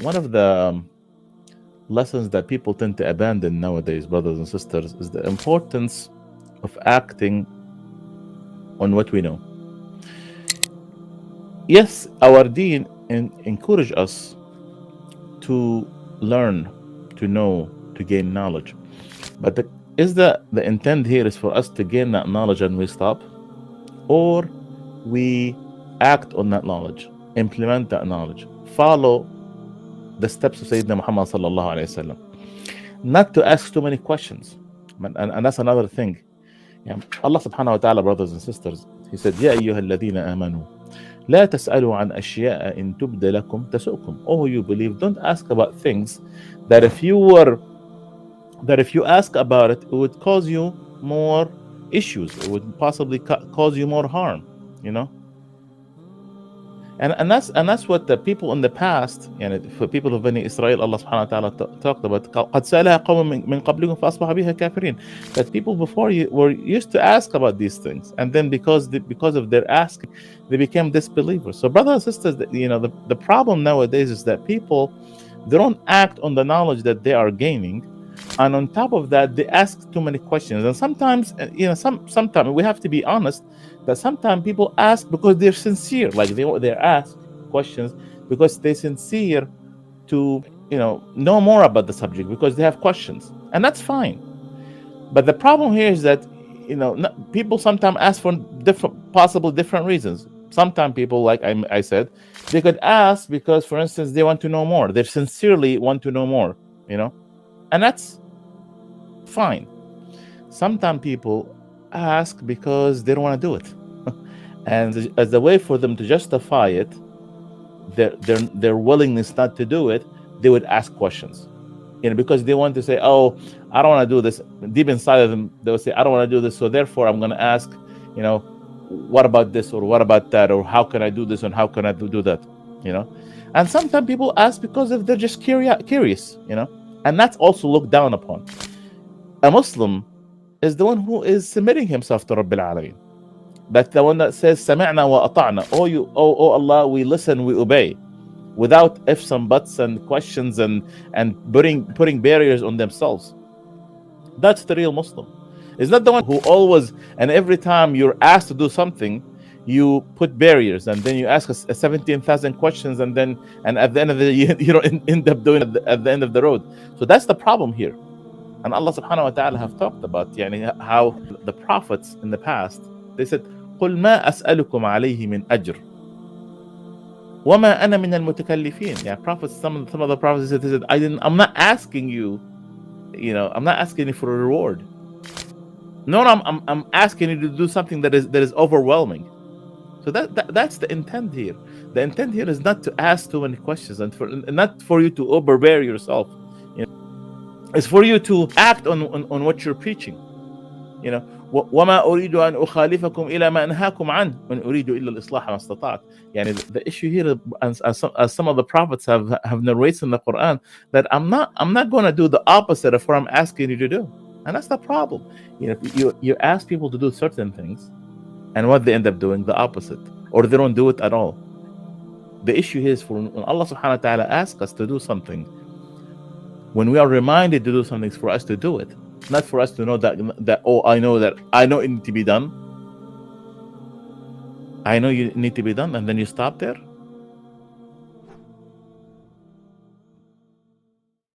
one of the lessons that people tend to abandon nowadays, brothers and sisters, is the importance of acting on what we know. Yes, our deen encourage us to learn, to know, to gain knowledge. But is the intent here is for us to gain that knowledge and we stop? Or we act on that knowledge, implement that knowledge, follow the steps of Sayyidina Muhammad sallallahu alayhi wasallam. Not to ask too many questions. And that's another thing. Yeah. Allah subhanahu wa ta'ala, brothers and sisters, He said, يَا أَيُّهَا الَّذِينَ آمَنُوا لا تسألوا عن أشياء إن تبد لكم تسؤكم. Oh, you believe, don't ask about things that if you ask about it, it would cause you more issues. It would possibly cause you more harm, you know. And that's what the people in the past, يعني for people of Bani Israel, Allah subhanahu wa ta'ala talked about. قد سألها قوم من قبلكم فأصبحوا بها كافرين. That people before you were used to ask about these things, and then because of their asking, they became disbelievers. So, brothers and sisters, the problem nowadays is that people, they don't act on the knowledge that they are gaining, and on top of that, they ask too many questions. And sometimes, sometimes we have to be honest that sometimes people ask because they're sincere, like they ask questions because they're sincere to know more about the subject because they have questions, and that's fine. But the problem here is that people sometimes ask for possible different reasons. Sometimes people, like I said, they could ask because, for instance, they want to know more. They sincerely want to know more, and that's fine. Sometimes people ask because they don't want to do it, and as a way for them to justify it, their willingness not to do it, they would ask questions, because they want to say, "Oh, I don't want to do this." Deep inside of them, they would say, "I don't want to do this, so therefore I'm going to ask, what about this or what about that, or how can I do this and how can I do that?" And sometimes people ask because if they're just curious, and that's also looked down upon. A Muslim is the one who is submitting himself to Rabbil Alameen. That's the one that says, "Sami'na wa ata'na." Oh Allah, we listen, we obey, without ifs and buts and questions and putting barriers on themselves. That's the real Muslim. It's not the one who always and every time you're asked to do something, you put barriers and then you ask 17,000 questions and at the end of the you don't end up doing it at the end of the road. So that's the problem here. And Allah subhanahu wa ta'ala have talked about how the prophets in the past, they said, قُلْ مَا أَسْأَلُكُمْ عَلَيْهِ مِنْ أَجْرٍ وَمَا أَنَا مِنَ الْمُتَكَلِّفِينَ. Yeah, prophets, some of the prophets said, I'm not asking you, I'm not asking you for a reward. No, I'm asking you to do something that is overwhelming. So that's the intent here. The intent here is not to ask too many questions and not for you to overbear yourself. It's for you to act on what you're preaching. وَمَا أُرِيدُ أَنْ أُخَالِفَكُمْ إِلَى مَا أَنْهَاكُمْ عَنْهُ وَإِنْ أُرِيدُ إِلَّا الْإِصْلَاحَ مَا اسْتَطَعْتُ. The issue here, as some of the prophets have narrated in the Quran, that I'm not going to do the opposite of what I'm asking you to do. And that's the problem. You ask people to do certain things, and what they end up doing, the opposite, or they don't do it at all. The issue here is for when Allah subhanahu wa ta'ala asks us to do something, when we are reminded to do something, for us to do it, not for us to know that I know it need to be done. I know you need to be done, and then you stop there.